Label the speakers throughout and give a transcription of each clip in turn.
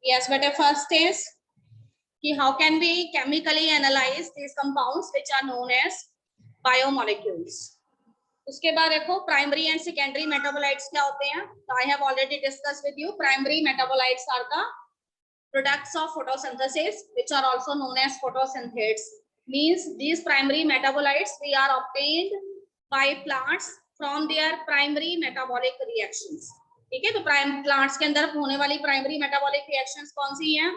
Speaker 1: Yes, but the first is कि how can we chemically analyze these compounds which are known as biomolecules. उसके बाद देखो primary and secondary metabolites क्या होते हैं. तो I have already discuss with you. Primary metabolites are the products of photosynthesis which are also known as photosynthates. Means these primary metabolites we are obtained by plants from their primary metabolic reactions. ठीक है. तो plants के अंदर होने वाली primary metabolic reactions कौन सी हैं?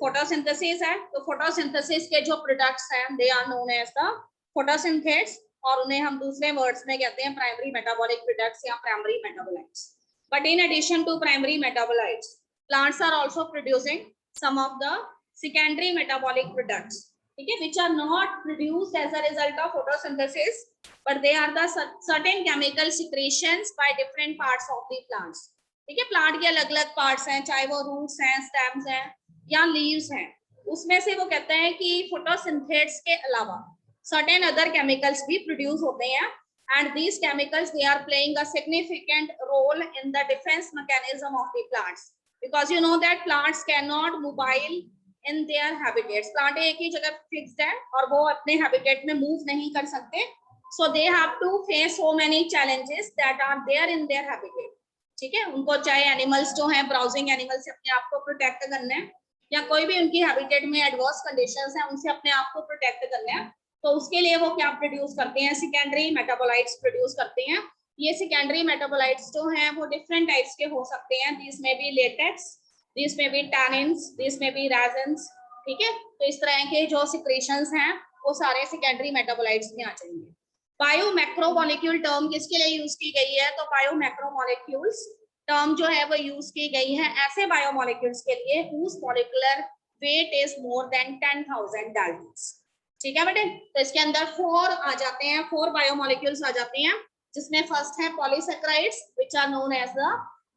Speaker 1: Photosynthesis है. तो फोटोसिंथेसिस के जो प्रोडक्ट्स हैं they are known as the photosynthates, और उन्हें हम दूसरे वर्ड्स में कहते हैं प्राइमरी मेटाबॉलिक प्रोडक्ट्स या primary metabolites. But in addition to primary metabolites, plants are also producing some of the secondary metabolic products, okay, which are not produced as a result of photosynthesis, but they are the certain chemical secretions by different parts of the plants. ठीक है. Plant के अलग अलग parts हैं, चाहे वो roots हैं, stems हैं या लीव्स हैं, उसमें से वो कहते हैं कि फोटोसिंथेट्स के अलावा certain other chemicals भी प्रोड्यूस होते हैं, and these chemicals they are playing a significant role in the defense mechanism of the plants. Because you know that plants cannot mobile in their habitats. Plant एक ही जगह fixed है और वो अपने habitat में move नहीं कर सकते. So they have to face so many challenges that are there in their habitat. ठीक है. उनको चाहे animals जो हैं browsing animals से अपने आप को protect करना है, या कोई भी उनकी habitat में adverse conditions हैं उनसे अपने आप को protect करना है, तो उसके लिए वो क्या प्रोड्यूस करते हैं? सेकेंडरी मेटाबोलाइट्स प्रोड्यूस करते हैं. ये सेकेंडरी मेटाबोलाइट्स जो हैं वो डिफरेंट टाइप्स के हो सकते हैं. दिस में भी लेटेक्स, दिस में भी टैनिन्स, दिस में भी रेजिन्स. ठीक है. तो इस तरह के जो सिक्रेशंस हैं वो सारे सेकेंडरी मेटाबोलाइट्स में आ जाएंगे. बायो मैक्रोमोलेक्यूल टर्म किसके लिए यूज की गई है? तो बायो मैक्रोमोलेक्यूल्स टर्म जो है वो यूज की गई है ऐसे बायोमोलेक्यूल्स के लिए whose molecular weight is more than 10,000 daltons. ठीक है बेटे. तो इसके अंदर 4 आ जाते हैं, 4 बायोमोलेक्यूल्स आ जाते हैं, जिसमें फर्स्ट है polysaccharides which are known as the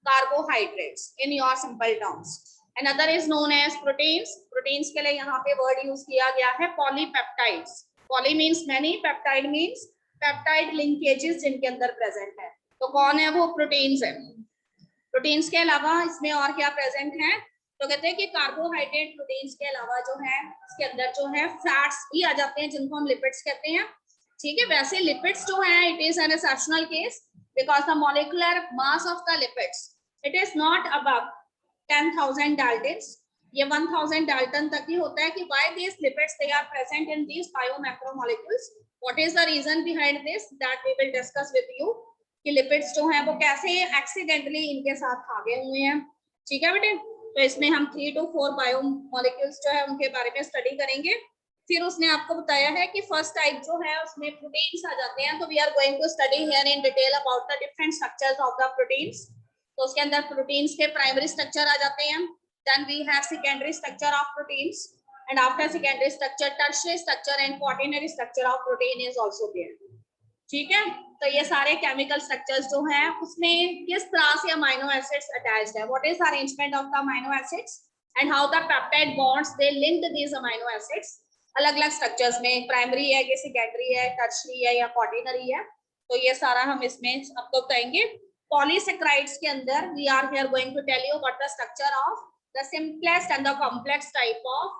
Speaker 1: carbohydrates in your simple terms. Another is known as proteins. Proteins के लिए यहाँ पे वर्ड यूज किया गया है polypeptides. Poly means many, peptide means peptide linkages जिनके अंदर प्रेजेंट है. तो कौन है वो? प्रोटीन्स है. प्रोटीन्स के अलावा इसमें और क्या प्रेजेंट है? तो कहते हैं कि कार्बोहाइड्रेट प्रोटीन्स के अलावा जो है इसके अंदर जो है फैट्स भी आ जाते हैं जिनको हम लिपिड्स कहते हैं. ठीक है. वैसे लिपिड्स जो है it is an exceptional case because the molecular mass of the lipids it is not above 10,000 daltons. ये 1000 डाल्टन तक ही होता है. कि why this lipids they are present in this biomacromolecules, what is the reason behind this, that we will discuss with you. कि lipids जो है वो कैसे एक्सीडेंटली इनके साथ आ गए हुए हैं. ठीक है बेटे. तो इसमें हम 3 to 4 बायोमोलेक्यूल्स जो है उनके बारे में स्टडी करेंगे. फिर उसने आपको बताया है कि फर्स्ट टाइप जो है उसमें प्रोटीन्स आ जाते हैं. तो we are going to study here in detail about the different structures of the proteins. तो उसके अंदर प्रोटीन्स के प्राइमरी स्ट्रक्चर आ जाते हैं. Then we have secondary structure of proteins, and after secondary structure tertiary structure and quaternary structure of protein is also there. ठीक है. तो ये सारे केमिकल स्ट्रक्चर्स जो हैं उसमें किस तरह से अमाइनो एसिड्स अटैच्ड है, what is the arrangement of the amino acids and how the peptide bonds they linked these amino acids. अलग अलग स्ट्रक्चर्स में प्राइमरी है कि सेकेंडरी है, टर्शियरी है या क्वाaternary है. तो ये सारा हम इसमें आपको बताएंगे. पॉलीसैकेराइड्स के अंदर we are here going to tell you what the structure of the simplest and the complex type of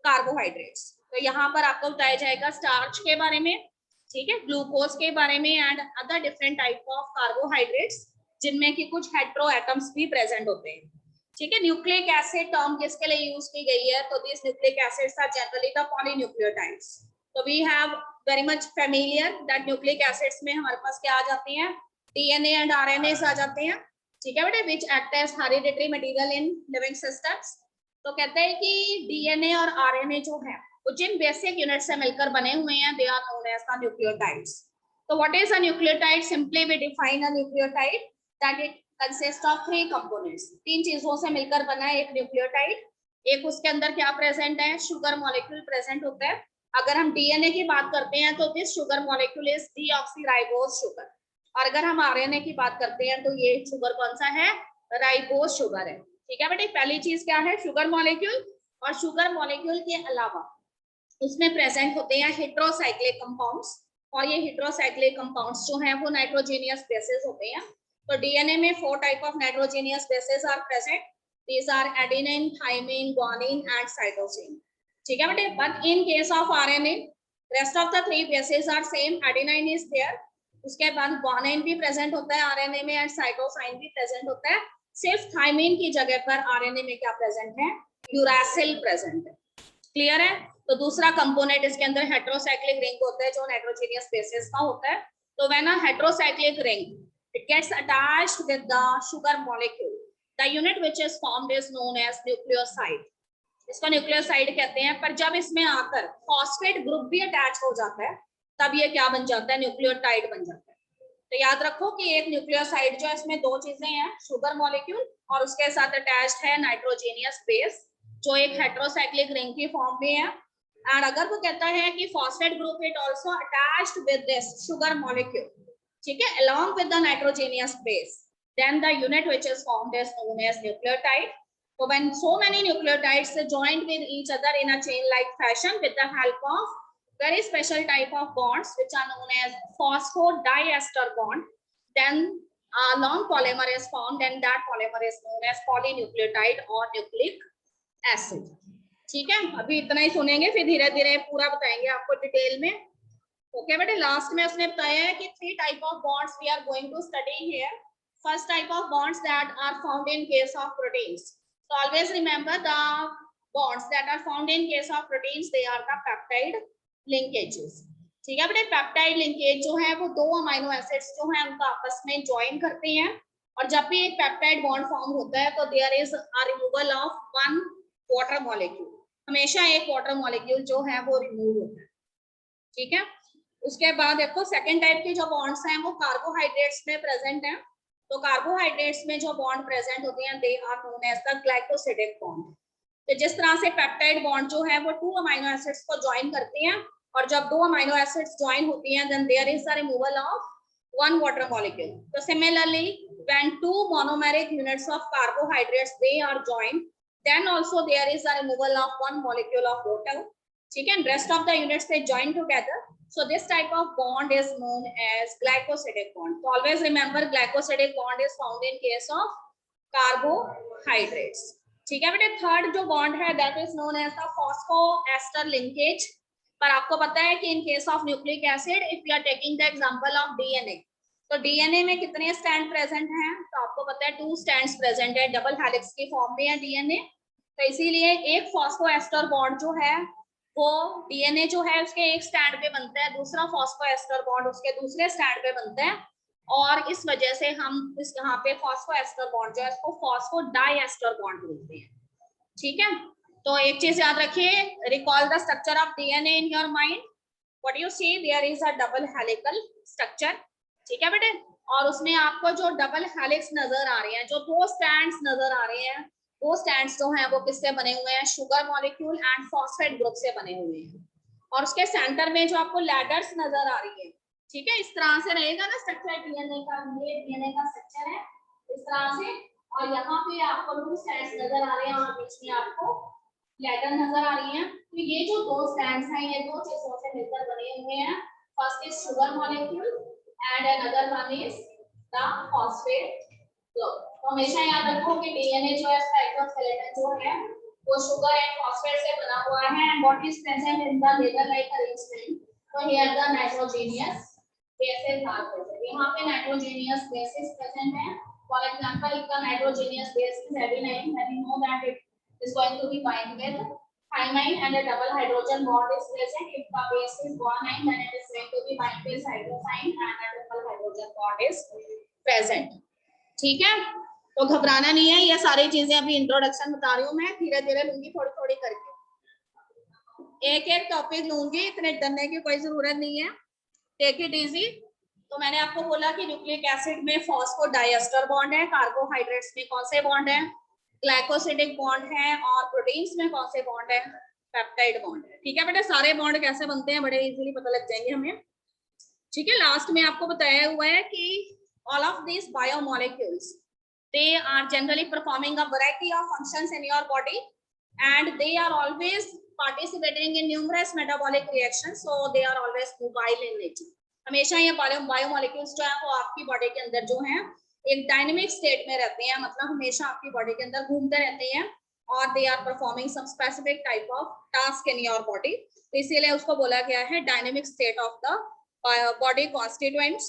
Speaker 1: carbohydrates. तो यहाँ पर आपको बताया जाएगा स्टार्च के बारे में, ठीक है, ग्लूकोज के बारे में and other different type of carbohydrates जिनमें कि कुछ हेटेरो एटम्स भी प्रेजेंट होते हैं. ठीक है. न्यूक्लिक एसिड टर्म किसके लिए यूज की गई है? तो this nucleic acids are generally the polynucleotides. तो we have very much familiar that nucleic acids में हमारे पास क्या आ जाते हैं? डीएनए एंड आरएनए आ जाते हैं. ठीक है बेटे. Which act as hereditary material in living systems. तो कहते हैं कि डीएनए और आरएनए जो है जिन बेसिक यूनिट से मिलकर बने हुए हैं they are known as the nucleotides. तो what is a nucleotide? Simply we define a nucleotide that it consist of 3 components. 3 चीजों से मिलकर बना है एक न्यूक्लियोटाइड. एक उसके अंदर क्या प्रेजेंट है? शुगर मॉलिक्यूल प्रेजेंट होता है. अगर हम डीएनए की बात करते हैं तो this sugar molecule is deoxyribose sugar. और अगर हम आरएनए की बात करते हैं तो ये शुगर कौन सा है? राइबोज शुगर है. ठीक है बेटे. पहली चीज क्या है? Sugar molecule. और शुगर मॉलिक्यूल के अलावा उसमें प्रेजेंट होते हैं हेटेरोसाइक्लिक कंपाउंड्स. और ये हेटेरोसाइक्लिक कंपाउंड्स जो हैं वो नाइट्रोजेनियस बेसेस होते हैं. तो डीएनए में 4 type of nitrogenous bases are present. These are adenine, thymine, guanine and cytosine. ठीक है बेटे. But in case of RNA, rest of the three bases are same. Adenine is there. उसके बाद guanine भी present होता है RNA में and cytosine भी present होता है. सिर्फ thymine की जगह पर RNA में क्या present है? Uracil present है. क्लियर है. तो दूसरा कंपोनेंट इसके अंदर हेट्रोसाइक्लिक रिंग होता है जो नाइट्रोजनियस बेसिस का होता है. तो when a heterocyclic ring it gets attached with the sugar molecule, the unit which is formed is known as nucleoside. इसको न्यूक्लियोसाइड कहते हैं. पर जब इसमें आकर फॉस्फेट ग्रुप भी अटैच हो जाता है तब ये क्या बन जाता है? न्यूक्लियोटाइड बन जाता है. तो याद रखो कि एक न्यूक्लियोसाइड जो है इसमें दो चीजें हैं, शुगर मॉलिक्यूल और उसके साथ अटैच्ड है नाइट्रोजनियस बेस जो एक हेट्रोसाइक्लिक रिंग की फॉर्म में है. एंड अगर वो कहता है कि phosphate group it also attached with this sugar molecule, ठीक है, along with the nitrogenous base, then the unit which is formed is known as nucleotide. So when so many nucleotides joined with each other in a chain like fashion with the help of very special type of bonds which are known as phosphodiester bond, then a long polymer is formed and that polymer is known as polynucleotide or nucleic acid. ठीक है, अभी इतना ही सुनेंगे, फिर धीरे धीरे पूरा बताएंगे आपको डिटेल में. ओके बेटे. लास्ट में उसने बताया है कि three type of bonds we are going to study here. First type of bonds that are found in case of proteins. So always remember the bonds that are found in case of proteins, they are the peptide linkages. ठीक है बेटे. Peptide linkage जो है वो दो amino acids जो हैं उनको आपस में ज्वाइन करते हैं और जब भी एक पेप्टाइड बॉन्ड फॉर्म होता है तो there is a removal of one water molecule. हमेशा एक वाटर मॉलिक्यूल जो है वो रिमूव होता है. ठीक है. उसके बाद देखो सेकंड टाइप के जो बॉन्ड्स हैं वो कार्बोहाइड्रेट्स में प्रेजेंट हैं. तो कार्बोहाइड्रेट्स में जो बॉन्ड प्रेजेंट होते हैं they are known as the glycosidic bond. तो जिस तरह से पेप्टाइड बॉन्ड जो है वो टू अमाइनो एसिड्स को ज्वाइन करते हैं और जब दो अमाइनो एसिड्स ज्वाइन होती हैं then there is the removal of one water molecule. So similarly when two monomeric units of carbohydrates they are joined, then also there is a removal of one molecule of water. ठीक है. Rest of the units they join together. So this type of bond is known as glycosidic bond. So always remember glycosidic bond is found in case of carbohydrates. ठीक है बेटे. Third जो bond है that is known as the phosphoester linkage. पर आपको पता है कि in case of nucleic acid if you are taking the example of DNA, तो डीएनए में कितने स्टैंड प्रेजेंट हैं? तो आपको पता है टू स्टैंड्स प्रेजेंट है, डबल हेलिक्स की फॉर्म में है डीएनए. तो इसीलिए एक फॉस्फोएस्टर बॉन्ड जो है वो डीएनए जो है उसके एक स्टैंड पे बनता है, दूसरा फॉस्फोएस्टर बॉन्ड उसके दूसरे स्टैंड पे बनता है और इस वजह से हम इस यहाँ पे फॉस्फोएस्टर बॉन्ड जो है उसको फॉस्फोडाइएस्टर बॉन्ड बोलते हैं. ठीक है. तो एक चीज याद रखिए, recall the structure of DNA in your mind. What you see there is a double helical structure. ठीक है बेटे. और उसमें आपको जो डबल हेलिक्स नजर आ रहे हैं, जो दो स्टैंड्स नजर आ रहे हैं, वो स्टैंड्स जो हैं वो किससे बने हुए हैं? Sugar molecule and phosphate group से बने हुए हैं. और उसके सेंटर में जो आपको लैडर्स नजर आ रही है, ठीक है, इस तरह से रहेगा ना स्ट्रक्चर डीएनए का. ये डीएनए का स्ट्रक्चर है इस तरह से और यहाँ पे आपको दो स्टैंड्स नजर आ रहे हैं और बीच में आपको लैडर नजर आ रही है. तो ये जो दो स्टैंड्स हैं ये दो चीजों से मिलकर बने हुए हैं. First is sugar molecule and another one is the phosphate group. तो हमेशा याद रखो कि डीएनए जो है साइटोस्केलेटन जो है वो शुगर एंड फॉस्फेट से बना हुआ है. And what is present in the ladder like arrangement? तो here the nitrogenous bases are present. यहाँ पे नाइट्रोजेनियस बेसेस प्रेजेंट है. For example if the nitrogenous base is adenine, then we know that it is going to be bind with thymine and a double hydrogen bond is present. If the base is guanine, then it is going to be bind with cytosine and a double hydrogen bond is present. ठीक है. तो घबराना नहीं है, ये सारी चीजें अभी इंट्रोडक्शन बता रही हूँ मैं, धीरे धीरे लूंगी थोड़ी थोड़ी करके, एक एक टॉपिक लूंगी, इतने डरने की कोई जरूरत नहीं है. Take it easy. तो मैंने आपको बोला कि न्यूक्लिक एसिड में फॉस्फोडाइएस्टर बॉन्ड है, कार्बोहाइड्रेट्स में कौन से बॉन्ड है? ग्लाइकोसिडिक बॉन्ड है और प्रोटीन्स में कौन से बॉन्ड है? पेप्टाइड बॉन्ड है. ठीक है बेटा. सारे बॉन्ड कैसे बनते हैं बड़े इजीली पता लग जाएंगे हमें. ठीक है. लास्ट में आपको बताया हुआ है कि all of these biomolecules they are generally performing a variety of functions in your body and they are always participating in numerous metabolic reactions, so they are always mobile in nature. हमेशा ये biomolecules जो है वो आपकी body के अंदर जो है एक डायनेमिक स्टेट में रहते हैं, मतलब हमेशा आपकी बॉडी के अंदर घूमते रहते हैं, और they are performing some specific type of task in your body, तो इसीलिए उसको बोला गया है dynamic state of the body constituents.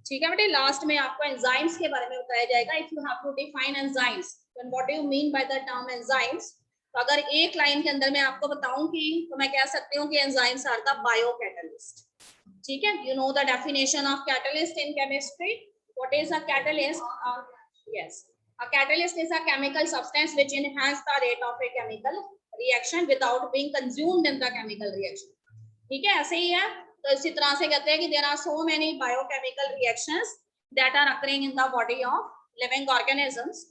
Speaker 1: ठीक है बेटे, लास्ट में आपको एंजाइम्स के बारे में बताया जाएगा। If you have to define enzymes, then what do you mean by the term enzymes. तो अगर एक लाइन के अंदर मैं आपको बताऊं कि, तो मैं कह सकती हूँ कि एंजाइम्स आर द बायोकैटलिस्ट। ठीक है, you know the definition of catalyst in chemistry. What is a catalyst? Yes, a catalyst is a chemical substance which enhance the rate of a chemical reaction without being consumed in the chemical reaction. ठीक है, ऐसे ही है। तो इसी तरह से कहते हैं कि there are so many biochemical reactions that are occurring in the body of living organisms,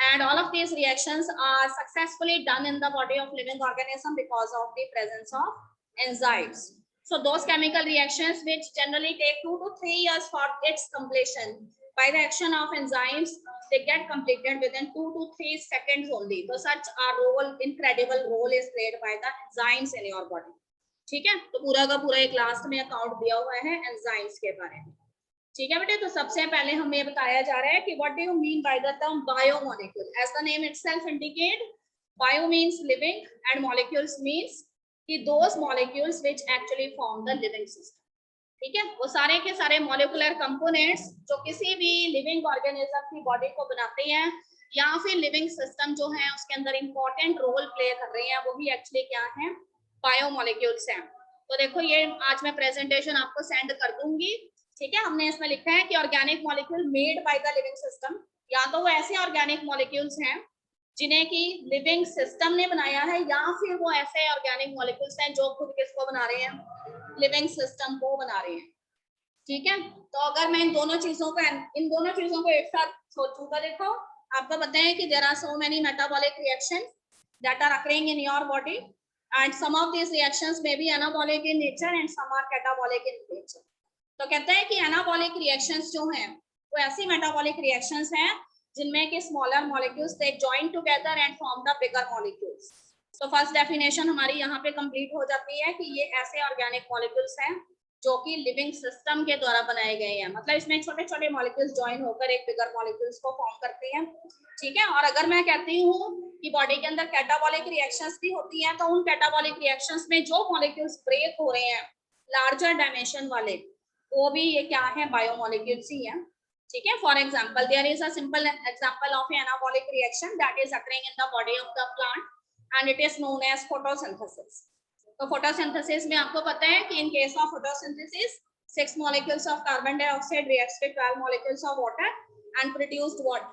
Speaker 1: and all of these reactions are successfully done in the body of living organism because of the presence of enzymes. So those chemical reactions which generally take 2 to 3 years for its completion, by the action of enzymes they get completed within 2 to 3 seconds only. So such a role, incredible role is played by the enzymes in your body. ठीक है, तो पूरा का पूरा एक last में account दिया हुआ है एंजाइम्स के बारे में। ठीक है बेटे, तो सबसे पहले हमें बताया जा रहा है कि what do you mean by the term biomolecule. As the name itself indicate, bio means living and molecules means कि those molecules which actually form the living system. ठीक है, वो सारे के सारे मॉलिक्यूलर कंपोनेंट्स जो किसी भी लिविंग ऑर्गेनिज्म की बॉडी को बनाते हैं, या फिर लिविंग सिस्टम जो है उसके अंदर इंपॉर्टेंट रोल प्ले कर रहे हैं, वो भी एक्चुअली क्या है, बायोमोलिक्यूल्स हैं। तो देखो ये आज मैं प्रेजेंटेशन आपको सेंड कर दूंगी। ठीक है, हमने इसमें लिखा है कि organic molecule made by the living system, या तो वो ऐसे ऑर्गेनिक मॉलिक्यूल्स हैं जिन्हें की लिविंग सिस्टम ने बनाया है, या फिर वो ऐसे ऑर्गेनिक मॉलिक्यूल्स हैं जो खुद किसको बना रहे हैं, लिविंग सिस्टम को बना रहे हैं। ठीक है, तो अगर मैं इन दोनों चीजों को एक साथ सोचूंगा, देखो आपको पता है कि there are so many metabolic reactions that are occurring in your body, and some of this reactions may be anabolic in nature and some are catabolic in nature. तो कहते हैं कि एनाबॉलिक रिएक्शंस जो हैं वो ऐसी मेटाबॉलिक रिएक्शंस हैं जिनमें कि smaller molecules they join together and form the bigger molecules. तो फर्स्ट डेफिनेशन हमारी यहाँ पे कंप्लीट हो जाती है कि ये ऐसे ऑर्गेनिक मॉलिक्यूल्स हैं जो कि लिविंग सिस्टम के द्वारा बनाए गए हैं, मतलब इसमें छोटे छोटे मॉलिक्यूल्स ज्वाइन होकर एक बिगर मॉलिक्यूल्स को फॉर्म करते हैं। ठीक है, और अगर मैं कहती हूँ कि बॉडी के अंदर कैटाबॉलिक रिएक्शंस भी होती हैं, तो उन कैटाबॉलिक रिएक्शंस में जो मॉलिक्यूल्स ब्रेक हो रहे हैं लार्जर डायमेंशन वाले, वो भी ये क्या है, बायोमोलिक्यूल्स ही हैं। ठीक है, for example there is a simple example of anabolic reaction that is occurring in the body of the plant and it is known as photosynthesis. तो photosynthesis में आपको पता है कि in case of photosynthesis 6 molecules of carbon dioxide reacts with 12 molecules of water and produced what,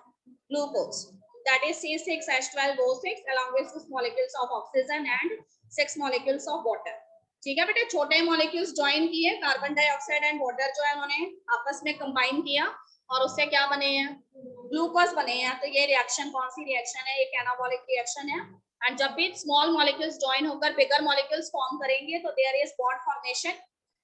Speaker 1: glucose, that is C6H12O6 along with 6 molecules of oxygen and 6 molecules of water. ठीक है बेटे, छोटे मॉलिक्यूल्स ज्वाइन किए, carbon dioxide and water जो है उन्होंने आपस में कंबाइन किया और उससे क्या बने हैं, ग्लूकोज बने हैं। तो ये रिएक्शन कौन सी रिएक्शन है, एक एनाबॉलिक रिएक्शन है। एंड जब भी स्मॉल मॉलिक्यूल्स ज्वाइन होकर बिगर मॉलिक्यूल्स फॉर्म करेंगे तो देयर इज बॉन्ड फॉर्मेशन,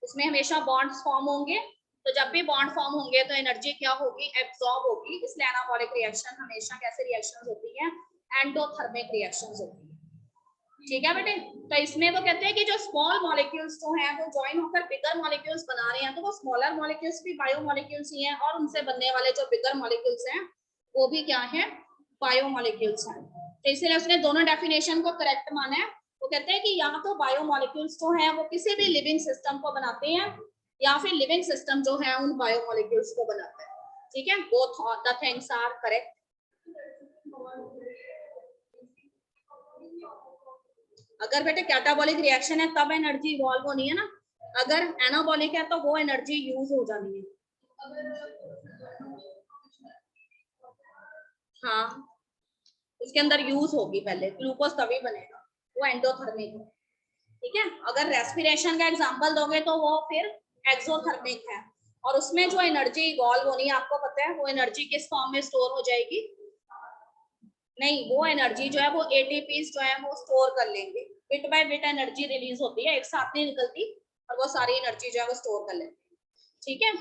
Speaker 1: उसमें हमेशा बॉन्ड्स फॉर्म होंगे। तो जब भी बॉन्ड फॉर्म होंगे तो एनर्जी क्या होगी, एब्सॉर्ब होगी। इसलिए एनाबॉलिक रिएक्शन हमेशा कैसे रिएक्शंस होती है, एंडोथर्मिक रिएक्शंस होती है। ठीक है बेटे, तो इसमें तो कहते हैं कि जो स्मॉल मॉलिक्यूल्स जो हैं वो ज्वाइन होकर बिगर मॉलिक्यूल्स बना रहे हैं, तो वो स्मॉलर मॉलिक्यूल्स भी बायोमॉलिक्यूल्स ही हैं, और उनसे बनने वाले जो बिगर मॉलिक्यूल्स हैं वो भी क्या है, बायोमॉलिक्यूल्स हैं। तो इसलिए उसने दोनों डेफिनेशन को करेक्ट माना है। वो कहते हैं कि या तो बायोमॉलिक्यूल्स जो हैं वो किसी भी लिविंग सिस्टम को बनाते हैं, या फिर लिविंग सिस्टम जो है उन बायोमॉलिक्यूल्स को बनाता है। ठीक है, both the things are correct. अगर बेटे कैटाबॉलिक रिएक्शन है तब एनर्जी इवॉल्व होनी है ना, अगर एनाबॉलिक है तो वो एनर्जी यूज हो जानी है। हाँ, उसके अंदर यूज होगी पहले, ग्लूकोज तभी बनेगा, वो एंडोथर्मिक है। ठीक है, अगर रेस्पिरेशन का एग्जांपल दोगे तो वो फिर एक्सोथर्मिक है, और उसमें जो एनर्जी इवॉल्व होनी है आपको पता है वो एनर्जी किस फॉर्म में स्टोर हो जाएगी, नहीं वो एनर्जी जो है वो एटीपीज जो है वो स्टोर कर लेंगे, bit by bit energy release होती है, एक साथ नहीं निकलती, और वो सारी एनर्जी जो है वो स्टोर कर लेते हैं। ठीक है,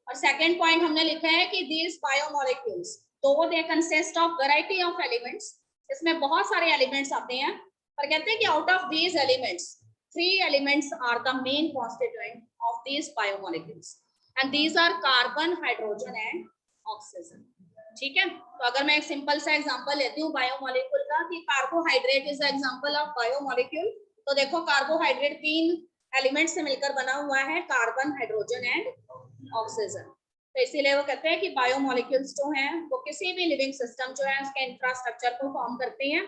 Speaker 1: और सेकंड पॉइंट हमने लिखा है कि दीज बायोमोलिक्यूल्स तो they consist of variety of elements, इसमें बहुत सारे एलिमेंट्स आते हैं, पर कहते हैं कि out of these elements 3 elements are the main constituent of these biomolecules, and these are carbon, hydrogen and oxygen. ठीक है, तो अगर मैं एक सिंपल सा एग्जांपल लेती हूँ बायोमोलिक्यूल का कि carbohydrate is the example of biomolecule, तो देखो कार्बोहाइड्रेट 3 एलिमेंट से मिलकर बना हुआ है, कार्बन, हाइड्रोजन एंड ऑक्सीजन। तो इसीलिए वो कहते हैं कि बायोमोलिक्यूल्स जो हैं वो किसी भी लिविंग सिस्टम जो है उसके इंफ्रास्ट्रक्चर को फॉर्म करते हैं,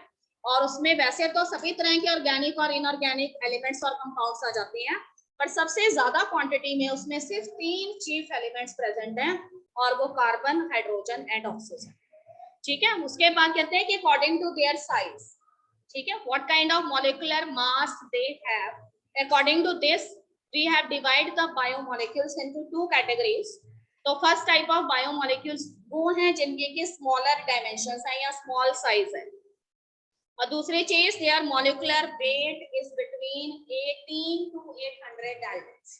Speaker 1: और उसमें वैसे तो सभी तरह के ऑर्गेनिक और इनऑर्गेनिक एलिमेंट्स और कंपाउंड्स आ जाते हैं, पर सबसे ज्यादा क्वांटिटी में उसमें सिर्फ 3 चीफ एलिमेंट्स प्रेजेंट हैं, और वो कार्बन, हाइड्रोजन एंड ऑक्सीजन। ठीक है, उसके बाद कहते हैं कि अकॉर्डिंग टू देयर साइज, ठीक है, what kind of molecular mass they have, according to this we have divide the biomolecules into 2 categories. तो फर्स्ट टाइप ऑफ बायोमोलिक्यूल्स वो हैं जिनके की स्मॉलर डायमेंशंस है या स्मॉल साइज है, और दूसरी चीज their molecular weight is between 18 to 800 daltons.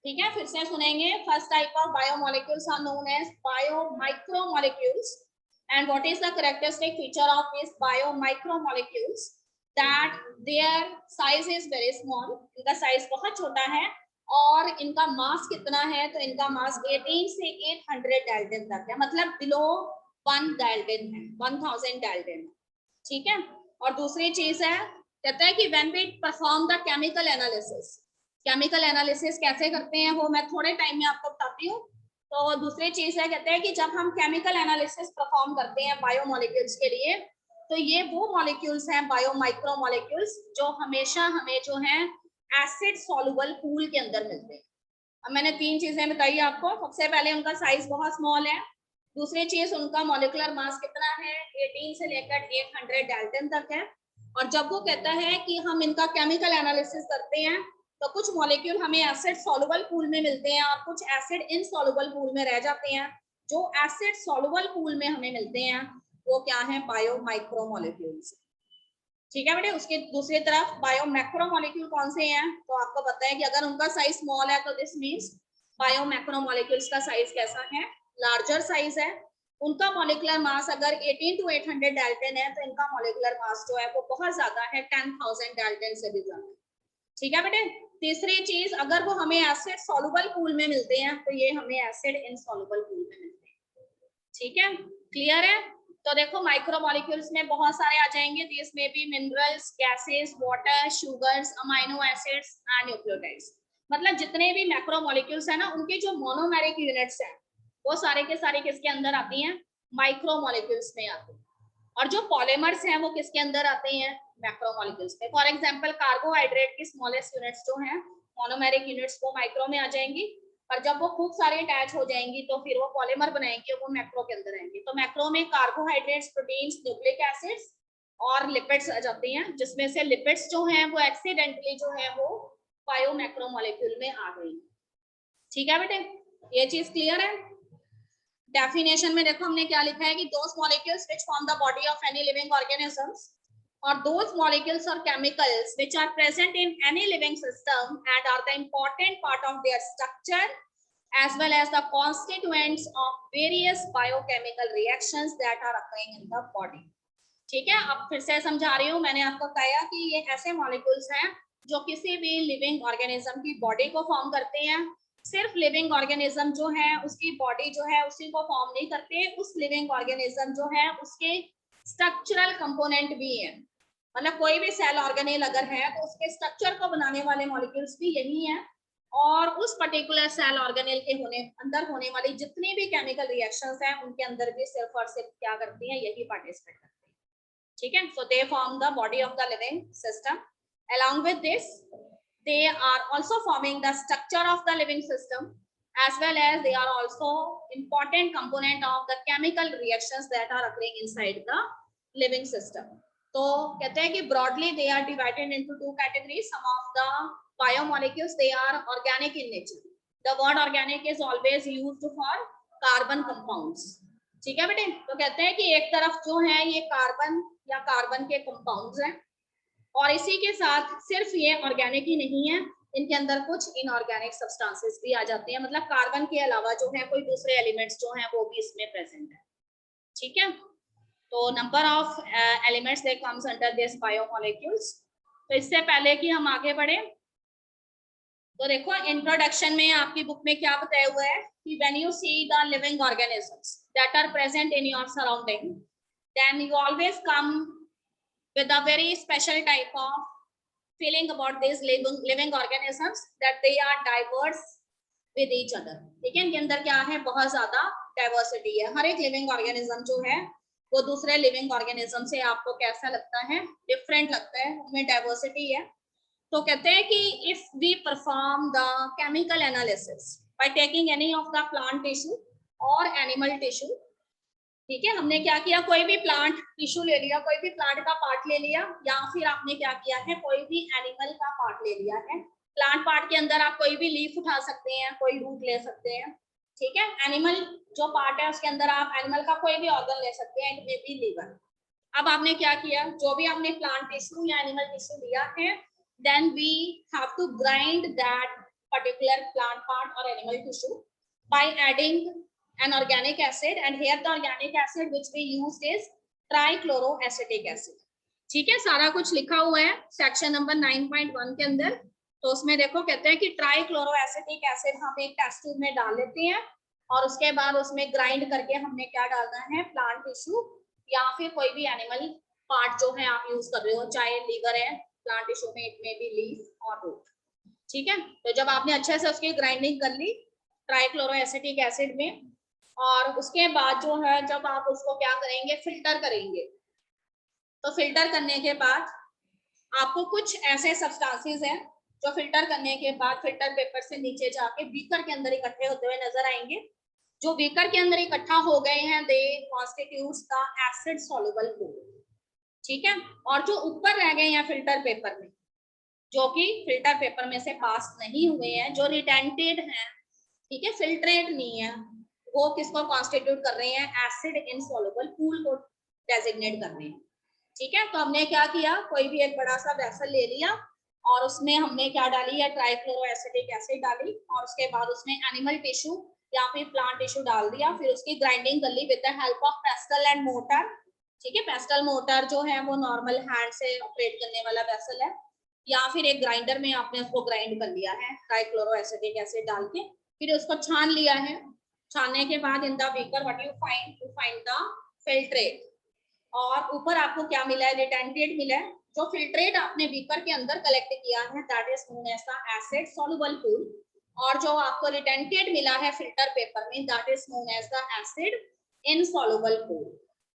Speaker 1: ठीक है, फिर से सुनेंगे। First type of biomolecules are known as biomicromolecules, and what is the characteristic feature of these biomicromolecules, that their size is very small, इनका साइज बहुत छोटा है, और इनका मास कितना है, तो इनका मास 18 से 800 डाल्टन तक है, मतलब बिलो 1 डाल्टन है, 1000 डाल्टन। ठीक है, और दूसरी चीज है, कहता है कि when we perform the chemical analysis, chemical analysis कैसे करते हैं वो मैं थोड़े टाइम में आपको बताती हूँ। तो दूसरी चीज है, कहते हैं कि जब हम केमिकल एनालिसिस परफॉर्म करते हैं बायोमोलिक्यूल्स के लिए, तो ये वो मॉलिक्यूल्स हैं बायोमाइक्रोमोलिक्यूल्स जो हमेशा हमें जो है एसिड सॉल्युबल पूल के अंदर मिलते हैं। अब मैंने 3 चीजें बताई आपको। सबसे पहले उनका साइज बहुत स्मॉल है, दूसरी चीज उनका मॉलिक्यूलर मास कितना है, 18 से लेकर 800 डाल्टन तक है, और जब वो कहता है कि हम इनका केमिकल एनालिसिस करते हैं तो कुछ मॉलिक्यूल हमें एसिड सॉल्युबल पूल में मिलते हैं और कुछ एसिड इनसॉल्युबल पूल में रह जाते हैं। जो एसिड सॉल्युबल पूल में हमें मिलते हैं वो क्या है, बायोमाइक्रोमोलिक्यूल्स। ठीक है बेटे, उसके दूसरी तरफ बायोमैक्रोमोलिक्यूल कौन से हैं, तो आपको पता है कि अगर उनका साइज स्मॉल है तो दिस मींस बायोमैक्रोमोलिक्यूल्स का साइज कैसा है, लार्जर साइज है। उनका मॉलिक्यूलर मास अगर 18 to 800 डाल्टन है, तो इनका मॉलिक्यूलर मास जो है वो बहुत ज्यादा है, 10,000 डाल्टन से भी ज्यादा। ठीक है बेटे, तीसरी चीज, अगर वो हमें एसिड सॉल्युबल पूल में मिलते हैं तो ये हमें एसिड इनसॉल्युबल पूल में मिलते हैं। ठीक है, क्लियर है। तो देखो माइक्रोमोलिक्यूल्स में बहुत सारे आ जाएंगे, दिस में भी minerals, gases, water, sugars, amino acids and nucleotides. मतलब जितने भी मैक्रोमोलिक्यूल्स है ना, उनके जो मोनोमेरिक यूनिट्स हैं वो सारे के सारे किसके अंदर आती हैं, माइक्रोमोलिक्यूल्स में आती हैं। और जो पॉलीमर्स हैं वो किसके अंदर आते हैं, मैक्रोमोलिक्यूल्स में। फॉर एग्जांपल कार्बोहाइड्रेट की स्मॉलेस्ट यूनिट्स जो हैं मोनोमेरिक यूनिट्स, वो माइक्रो में आ जाएंगी, और जब वो खूब सारी अटैच हो जाएंगी तो फिर वो पॉलीमर बनाएंगे, वो मैक्रो के अंदर आएंगे। तो मैक्रो में कार्बोहाइड्रेट्स, प्रोटीन्स, न्यूक्लिक एसिड्स और लिपिड्स आ जाते हैं, जिसमें से लिपिड्स जो हैं वो एक्सीडेंटली जो है वो बायोमैक्रोमोलिक्यूल में आ गई। ठीक है बेटे, ये चीज क्लियर है। डेफिनेशन में देखो हमने क्या लिखा है कि those molecules which form the body of any living organisms, or those molecules or chemicals which are present in any living system and are the important part of their structure as well as the constituents of various biochemical reactions that are occurring in the body। ठीक है, अब फिर से समझा रही हूँ। मैंने आपको कहा कि ये ऐसे मॉलिक्यूल्स हैं जो किसी भी लिविंग ऑर्गेनिज्म की बॉडी को फॉर्म करते हैं। सिर्फ लिविंग ऑर्गेनिज्म जो है उसकी बॉडी जो है उसी को फॉर्म नहीं करते, उस लिविंग ऑर्गेनिज्म जो है उसके स्ट्रक्चरल कंपोनेंट भी हैं। मतलब कोई भी सेल ऑर्गेनेल अगर है तो उसके स्ट्रक्चर को बनाने वाले मॉलिक्यूल्स भी यही हैं, और उस पर्टिकुलर सेल ऑर्गेनेल के अंदर होने वाली जितनी भी केमिकल रिएक्शंस हैं उनके अंदर भी सिर्फ और सिर्फ क्या करती हैं, यही पार्टिसिपेट करती हैं। ठीक है, so they form the body of the living system. Along with this they are also forming the structure of the living system as well as they are also important component of the chemical reactions that are occurring inside the living system। तो कहते हैं कि broadly they are divided into 2 categories। some of the biomolecules they are organic in nature। the word organic is always used for carbon compounds। ठीक है बेटे, तो कहते हैं कि एक तरफ जो है ये कार्बन या कार्बन के कंपाउंड्स हैं, और इसी के साथ सिर्फ ये ऑर्गेनिक ही नहीं है, इनके अंदर कुछ इनऑर्गेनिक सब्सटेंसेस भी आ जाते हैं। मतलब कार्बन के अलावा जो है कोई दूसरे एलिमेंट्स जो हैं वो भी इसमें प्रेजेंट है। ठीक है, तो number of elements that comes under this biomolecules. तो इससे पहले कि हम आगे बढ़े, तो देखो इंट्रोडक्शन में आपकी बुक में क्या बताया हुआ है कि when you see the living organisms that are present in your surrounding, then you always come with a very special type of feeling about these living organisms that they are diverse with each other. ठीक है, इनके अंदर क्या है, बहुत ज्यादा diversity है. हर एक लिविंग ऑर्गेनिज्म जो है वो दूसरे लिविंग ऑर्गेनिज्म से आपको कैसा लगता है, डिफरेंट लगता है, उनमें डाइवर्सिटी है. तो कहते हैं कि if we perform the chemical analysis by taking any of the plant tissue और एनिमल टिश्यू, ठीक है, हमने क्या किया, कोई भी प्लांट टिश्यू ले लिया, कोई भी प्लांट का पार्ट ले लिया, या फिर आपने क्या किया है, कोई भी एनिमल का पार्ट ले लिया है. प्लांट पार्ट के अंदर आप कोई भी लीफ उठा सकते हैं, कोई रूट ले सकते हैं. ठीक है, एनिमल जो पार्ट है उसके अंदर आप एनिमल का कोई भी ऑर्गन ले सकते हैं, इट मे बी लीवर. अब आपने क्या किया, जो भी आपने प्लांट टिश्यू या एनिमल टिश्यू लिया है, then we have to grind that particular plant part और animal tissue by adding an organic acid, and here the organic acid which we used is trichloroacetic acid. ठीक है, सारा कुछ लिखा हुआ है सेक्शन नंबर 9.1 के अंदर. तो उसमें देखो कहते हैं कि ट्राइक्लोरोएसिटिक एसिड हम एक टेस्ट ट्यूब में डाल लेते हैं और उसके बाद उसमें ग्राइंड करके हमने क्या डालना है, प्लांट टिश्यू या फिर कोई भी एनिमल पार्ट जो है आप यूज कर रहे हो, चाहे लीवर है प्लांट टिश्यू में, इट में बी लीफ और रूट. ठीक है, तो जब आपने अच्छे से उसकी ग्राइंडिंग कर ली ट्राइक्लोरोएसिटिक एसिड में, और उसके बाद जो है जब आप उसको क्या करेंगे, फिल्टर करेंगे. तो फिल्टर करने के बाद आपको कुछ ऐसे सब्सटेंसेस हैं जो फिल्टर करने के बाद फिल्टर पेपर से नीचे जाके बीकर के अंदर इकट्ठे होते हुए नजर आएंगे. जो बीकर के अंदर इकट्ठा हो गए हैं, they constitutes the acid soluble pool. ठीक है, और जो ऊपर रह गए हैं फिल्टर पेपर में, जो कि फिल्टर पेपर में से पास नहीं हुए हैं, जो रिटेंटेड हैं, ठीक है, फिल्ट्रेट नहीं है, वो किसको कॉन्स्टिट्यूट कर रहे हैं, एसिड इनसॉल्युबल पूल को डेजिग्नेट कर रहे हैं. ठीक है, तो हमने क्या किया, कोई भी एक बड़ा सा वेसल ले लिया और उसमें हमने क्या डाली है, ट्राइक्लोरोएसिटिक एसिड डाली, और उसके बाद उसमें एनिमल टिश्यू या फिर प्लांट टिश्यू डाल दिया, फिर उसकी ग्राइंडिंग कर ली with the help of pestle and mortar. ठीक है, पेस्टल मोटर जो है वो नॉर्मल हैंड से ऑपरेट करने वाला वेसल है, या फिर एक ग्राइंडर में आपने उसको ग्राइंड कर लिया है ट्राइक्लोरोएसिटिक एसिड डाल के, फिर उसको छान लिया है. छानने के बाद in the beaker what you find the filtrate, और ऊपर आपको क्या मिला है, रिटेंटेड मिला है. जो फिल्ट्रेट आपने बीकर के अंदर कलेक्ट किया है that is known as the acid soluble pool, और जो आपको रिटेंटेड मिला है फिल्टर पेपर में that is known as the acid insoluble pool.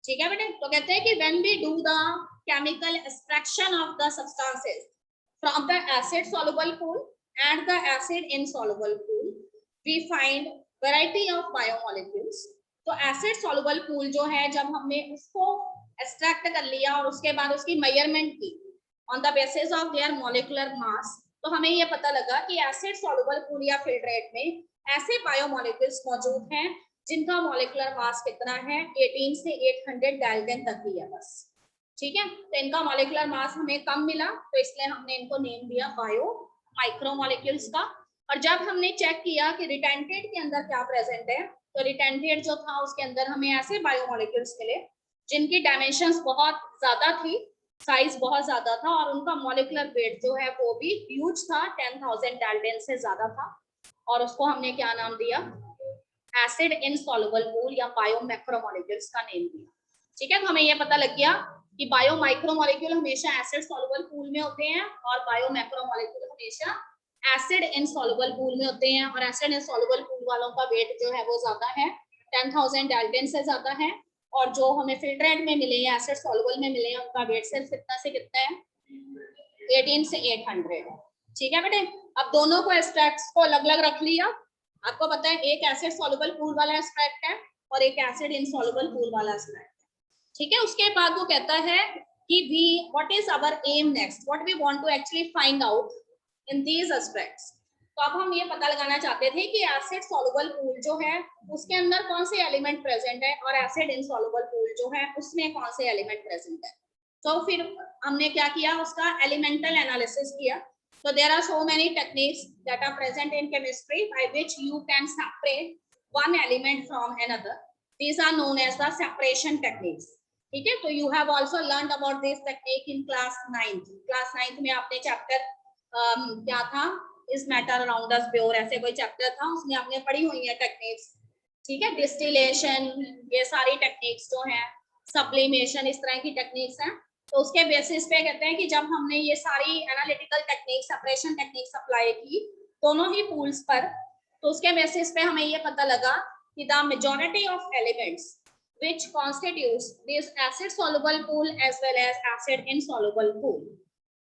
Speaker 1: ठीक है बेटे, तो कहते हैं कि when we do the chemical extraction of the substances from the acid soluble pool and the acid insoluble pool, we find variety of biomolecules. तो acid soluble pool जो है, जब हमने उसको एक्सट्रैक्ट कर लिया और उसके बाद उसकी मेजरमेंट की on the basis of their molecular mass, तो हमें ये पता लगा कि एसिड सॉल्युबल पूल या फिल्ट्रेट में ऐसे बायोमोलिक्यूल्स मौजूद हैं जिनका मॉलिक्यूलर मास कितना है, 18 से 800 डाल्टन तक ही है बस. ठीक है, तो इनका मॉलिक्यूलर मास हमें कम मिला, तो इसलिए हमने इनको नेम दिया बायो माइक्रोमोलिक्यूल्स का. और जब हमने चेक किया कि रिटेंटेड के अंदर क्या प्रेजेंट है, तो रिटेंटेड जो था उसके अंदर हमें ऐसे बायोमोलिक्यूल्स मिले जिनकी डायमेंशंस बहुत ज्यादा थी, साइज बहुत ज्यादा था, और उनका मॉलिक्यूलर वेट जो है वो भी ह्यूज था, 10,000 डाल्टन से ज्यादा था, और उसको हमने क्या नाम दिया, एसिड इनसॉल्युबल पूल या बायोमैक्रोमोलिक्यूल्स का नेम दिया. ठीक है, तो हमें ये पता लग गया कि बायोमाइक्रोमोलिक्यूल हमेशा एसिड सॉल्युबल पूल में होते हैं और बायोमैक्रोमोलिक्यूल हमेशा एसिड इनसॉल्युबल पूल में होते हैं, और एसिड इनसॉल्युबल पूल वालों का वेट जो है वो ज्यादा है, 10,000 डाल्टन से ज्यादा है, और जो हमें फिल्ट्रेट में मिले हैं, एसिड सॉल्युबल में मिले हैं, उनका वेट सिर्फ कितना से कितना है, 18 से 800. ठीक है बेटे, अब दोनों को एक्सट्रैक्ट्स को अलग अलग रख लिया. आपको पता है एक एसिड सॉल्युबल पूल वाला एक्सट्रैक्ट है और एक एसिड इनसॉल्युबल पूल वाला एक्सट्रैक्ट है. ठीक है, उसके बाद वो कहता है कि we what is our aim next, what we want to actually find out in these aspects. तो अब हम ये पता लगाना चाहते थे कि एसिड सॉल्युबल पूल जो है उसके अंदर कौन से एलिमेंट प्रेजेंट है, और एसिड इनसॉल्युबल पूल जो है उसमें कौन से एलिमेंट प्रेजेंट है. तो फिर हमने क्या किया, उसका एलिमेंटल एनालिसिस किया. So there are so many techniques that are present in chemistry by which you can separate one element from another. These are known as the separation techniques. ठीक है, तो you have also learned about this technique in class 9th. Class 9th में आपने chapter क्या था, is matter around us pure, ऐसे कोई chapter था, उसमें आपने पढ़ी हुई है टेक्निक्स, ठीक है, डिस्टिलेशन, ये सारी टेक्निक्स जो है, सब्लिमेशन, इस तरह की टेक्निक्स हैं। तो उसके बेसिस पे कहते हैं कि जब हमने ये सारी analytical technique, separation techniques apply की दोनों ही पूल्स पर, तो उसके बेसिस पे हमें ये पता लगा कि the majority of elements which constitutes this acid soluble pool as well as acid insoluble pool,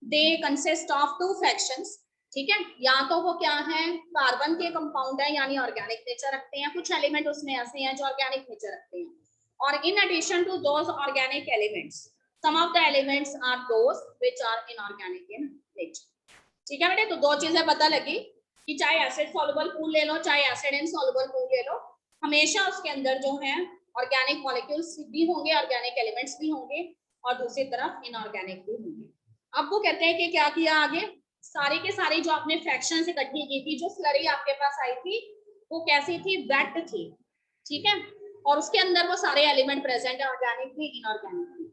Speaker 1: they consist of two fractions, ठीक है, या तो वो क्या है, कार्बन के कंपाउंड है यानी ऑर्गेनिक नेचर रखते हैं, कुछ एलिमेंट उसमें ऐसे हैं जो ऑर्गेनिक नेचर रखते हैं, और in addition to those organic elements some of the elements are those which are inorganic in nature, ठीक है बेटे। तो दो चीजें पता लगी कि चाहे एसिड सॉल्युबल पूल ले लो, चाहे एसिड इनसॉल्युबल पूल ले लो, हमेशा उसके अंदर जो है ऑर्गेनिक मॉलिक्यूल्स भी होंगे, ऑर्गेनिक एलिमेंट्स भी होंगे, और दूसरी तरफ इनऑर्गेनिक भी होंगे। अब वो कहते हैं कि क्या किया आगे, सारी के सारी जो आपने फ्रैक्शंस इकट्ठी की थी, जो स्लरी आपके पास आई थी वो कैसी थी, वेट थी, ठीक है, और उसके अंदर वो सारे एलिमेंट प्रेजेंट है, ऑर्गेनिक भी इनऑर्गेनिक भी।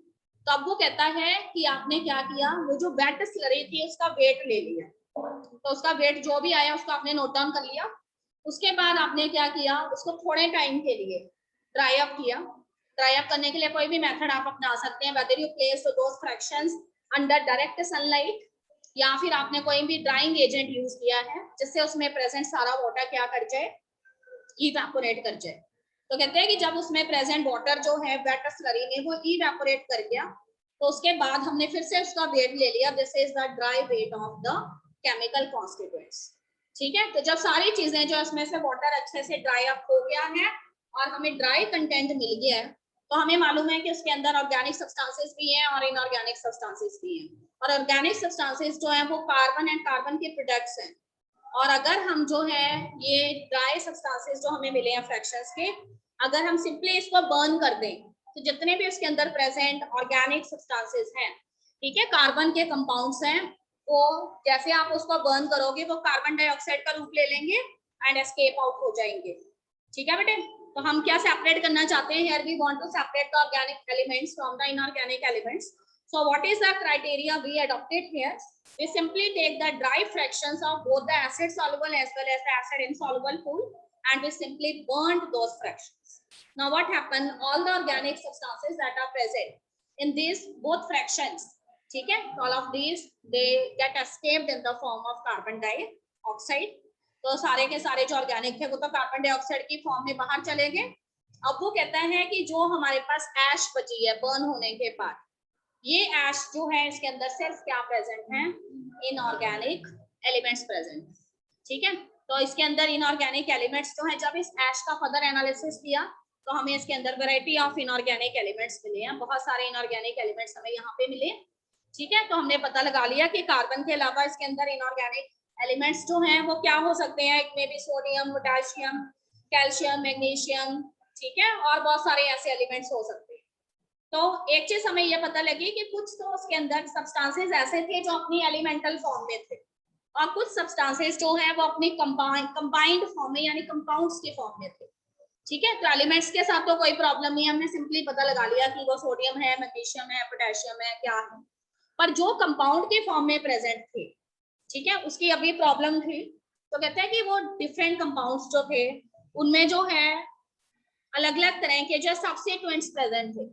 Speaker 1: तो अब वो कहता है कि आपने क्या किया, वो जो वेट स्लरी थी उसका वेट ले लिया, तो उसका वेट जो भी आया उसको आपने नोट डाउन कर लिया। उसके बाद आपने क्या किया, उसको थोड़े टाइम के लिए ड्राई अप किया। ड्राई अप करने के लिए कोई भी मेथड आप अपना सकते हैं, whether you place those fractions under direct sunlight, या फिर आपने कोई भी ड्राइंग एजेंट यूज किया है जिससे उसमें प्रेजेंट सारा वाटर क्या कर जाए, इवेपोरेट कर जाए। तो कहते हैं कि जब उसमें प्रेजेंट वाटर जो है वेट स्लरी में वो इवेपोरेट कर गया, तो उसके बाद हमने फिर से उसका वेट ले लिया, this is the dry weight of the chemical constituents, ठीक है। तो जब सारी चीजें जो उसमें से वाटर अच्छे से ड्राई अप हो गया है और हमें ड्राई कंटेंट मिल गया है, तो हमें मालूम है कि उसके अंदर ऑर्गेनिक सब्सटेंसेस भी हैं और इनऑर्गेनिक सब्सटेंसेस भी हैं, और ऑर्गेनिक सब्सटेंसेस जो है वो कार्बन एंड कार्बन के प्रोडक्ट्स हैं, और अगर हम जो है ये ड्राई सब्सटेंसेस जो हमें मिले हैं फ्रैक्शंस के, अगर हम सिंपली इसको बर्न कर दें तो जितने भी उसके अंदर प्रेजेंट ऑर्गेनिक सब्सटेंसेस हैं, ठीक है, कार्बन के कंपाउंड्स हैं, वो जैसे आप उसको बर्न करोगे वो कार्बन डाइऑक्साइड का रूप ले लेंगे एंड एस्केप आउट हो जाएंगे, ठीक है बेटे। तो हम क्या सेपरेट करना चाहते हैं, here we want to separate the organic elements from the inorganic elements. So what is the criteria we adopted here? We simply take the dry fractions of both the acid soluble as well as the acid insoluble pool and we simply burned those fractions. Now what happened? All the organic substances that are present in these both fractions, ठीक है, all of these they get escaped in the form of carbon dioxide. तो सारे के सारे जो organic थे वो तो कार्बन डाइऑक्साइड की फॉर्म में बाहर चले गए। अब वो कहता है कि जो हमारे पास ऐश बची है बर्न होने के बाद, ये ऐश जो है इसके अंदर सिर्फ क्या प्रेजेंट है, इनऑर्गेनिक एलिमेंट्स प्रेजेंट, ठीक है। तो इसके अंदर इनऑर्गेनिक एलिमेंट्स जो है, जब इस ऐश का फर्दर एनालिसिस किया तो हमें इसके अंदर वैरायटी ऑफ इनऑर्गेनिक एलिमेंट्स मिले हैं, बहुत सारे इनऑर्गेनिक एलिमेंट्स हमें यहाँ पे मिले, ठीक है। तो हमने पता लगा लिया कि कार्बन के अलावा इसके अंदर इनऑर्गेनिक एलिमेंट्स जो हैं वो क्या हो सकते हैं, एक में भी सोडियम, पोटेशियम, कैल्शियम, मैग्नीशियम, ठीक है, और बहुत सारे ऐसे एलिमेंट्स हो सकते हैं। तो एक चीज हमें ये पता लगी कि कुछ तो उसके अंदर सब्सटेंसेस ऐसे थे जो अपनी एलिमेंटल फॉर्म में थे, और कुछ सब्सटेंसेस जो है वो अपनी कंबाइंड फॉर्म में यानी कंपाउंड्स के फॉर्म में थे, ठीक है। तो एलिमेंट्स के साथ तो कोई प्रॉब्लम नहीं है, हमने सिंपली पता लगा लिया कि वो सोडियम है, मैग्नीशियम है, पोटेशियम है, क्या है, पर जो कंपाउंड के फॉर्म में प्रेजेंट थे, ठीक है, उसकी अभी प्रॉब्लम थी। तो कहते हैं कि वो डिफरेंट कंपाउंड्स जो थे उनमें जो है अलग अलग तरह के जो सब्स्टिट्यूएंट्स प्रेजेंट थे,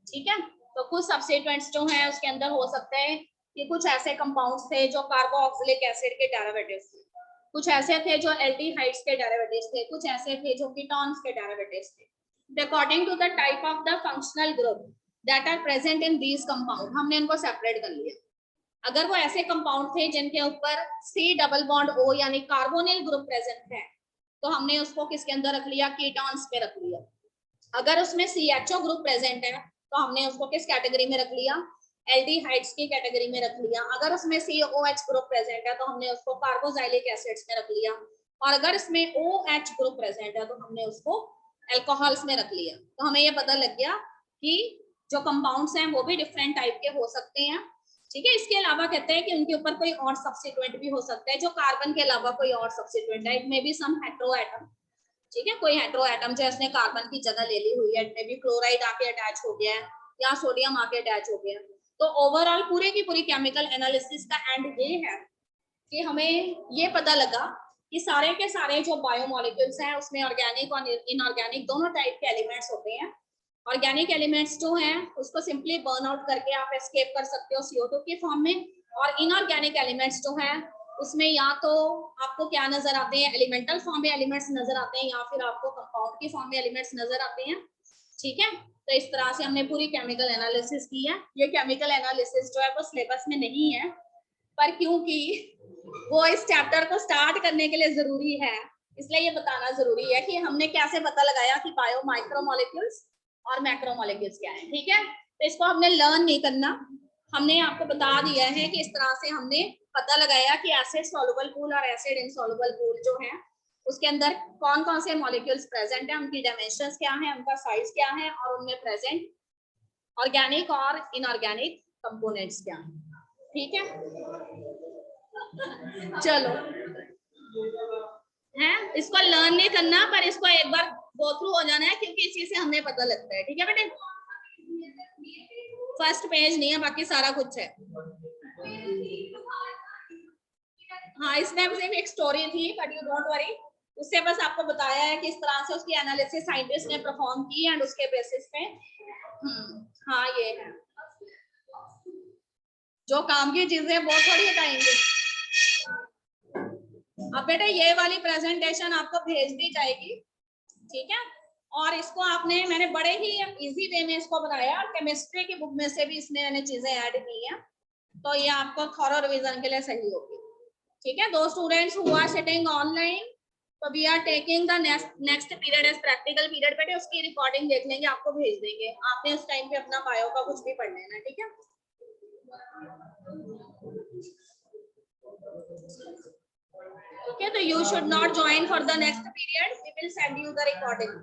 Speaker 1: ठीक है। तो कुछ सब्स्टिट्यूएंट्स जो हैं उसके अंदर हो सकते हैं कि कुछ ऐसे कंपाउंड्स थे जो कार्बोक्सिलिक एसिड के डेरिवेटिव्स थे, कुछ ऐसे थे जो एल्डिहाइड्स के डेरिवेटिव्स थे, कुछ ऐसे थे जो कीटोन्स के डेरिवेटिव्स थे। According to the type of the functional group that are present in these compound, हमने इनको सेपरेट कर लिया। अगर वो ऐसे कंपाउंड थे जिनके ऊपर C डबल बॉन्ड O यानी कार्बोनिल ग्रुप प्रेजेंट है, तो हमने उसको किसके अंदर रख लिया, कीटोन्स पे रख लिया। अगर उसमें CHO ग्रुप प्रेजेंट है तो हमने उसको किस कैटेगरी में रख लिया, एल्डिहाइड्स की कैटेगरी में रख लिया। अगर उसमें COH ग्रुप प्रेजेंट है तो हमने उसको कार्बोक्सिलिक एसिड्स में रख लिया, और अगर इसमें OH ग्रुप प्रेजेंट है तो हमने उसको अल्कोहल्स में रख लिया। तो हमें ये पता लग गया कि जो कंपाउंड्स हैं वो भी डिफरेंट टाइप के हो सकते हैं, ठीक है। इसके अलावा कहते हैं कि उनके ऊपर कोई और सब्स्टिट्यूएंट भी हो सकता है जो कार्बन के अलावा कोई और सब्स्टिट्यूएंट है, it may be some hetero atom, ठीक है, कोई हेटेरो एटम जो इसने कार्बन की जगह ले ली हुई है, इट मे बी क्लोराइड आके अटैच हो गया है या सोडियम आके अटैच हो गया है। तो ओवरऑल पूरे की पूरी केमिकल एनालिसिस का एंड ये है कि हमें ये पता लगा कि सारे के सारे जो बायोमोलिक्यूल्स हैं उसमें ऑर्गेनिक और इनऑर्गेनिक दोनों टाइप के एलिमेंट्स होते हैं। ऑर्गेनिक एलिमेंट्स जो हैं उसको सिंपली बर्न आउट करके आप एस्केप कर सकते हो CO2 के फॉर्म में, और इनऑर्गेनिक एलिमेंट्स जो हैं उसमें या तो आपको क्या नजर आते हैं, एलिमेंटल फॉर्म में एलिमेंट्स नजर आते हैं, या फिर आपको कंपाउंड की फॉर्म में एलिमेंट्स नजर आते हैं। ठीक है, तो इस तरह से हमने पूरी केमिकल एनालिसिस की है। ये केमिकल एनालिसिस जो है वो सिलेबस में नहीं है, पर क्योंकि वो इस चैप्टर को स्टार्ट करने के लिए जरूरी है, इसलिए ये बताना जरूरी है कि हमने कैसे पता लगाया कि बायो माइक्रोमोलिक्यूल्स और मैक्रोमोलिक्यूल्स क्या है। ठीक है, तो इसको हमने लर्न नहीं करना, हमने आपको बता दिया है कि इस तरह से हमने पता लगाया कि एसिड सॉल्युबल पूल और एसिड इनसॉल्युबल पूल जो है उसके अंदर कौन कौन से मॉलिक्यूल्स प्रेजेंट है, उनकी डायमेंशंस क्या है, उनका साइज क्या है, और उनमें प्रेजेंट ऑर्गेनिक और इनऑर्गेनिक कंपोनेंट्स क्या है। ठीक है, चलो है, इसको लर्न नहीं करना पर इसको एक बार गो थ्रू हो जाना है, क्योंकि इसी से हमें पता लगता है। ठीक है बेटे, फर्स्ट पेज नहीं है, बाकी सारा कुछ है। हाँ, इसमें सिर्फ एक स्टोरी थी, बट यू डोंट वरी, उससे बस आपको बताया है कि इस तरह से उसकी एनालिसिस साइंटिस्ट ने परफॉर्म की एंड उसके बेसिस पे हाँ ये है, जो काम की चीजें वो थोड़ी हटाएंगे। अब बेटा ये वाली प्रेजेंटेशन आपको भेज दी जाएगी, ठीक है, और इसको आपने, मैंने बड़े ही इजी वे में इसको बनाया, केमिस्ट्री की बुक में से भी इसमें मैंने चीजें ऐड की हैं, तो ये आपको थॉरो रिवीजन के लिए सही होगी। ठीक है, दो students who are sitting online, तो we are taking the next period as practical period. बेटे उसकी रिकॉर्डिंग देख लेंगे, आपको भेज देंगे, आपने उस टाइम पे अपना बायो का कुछ भी पढ़ लेना। ठीक है, okay, so you should not join for the next period, we will send you the recording.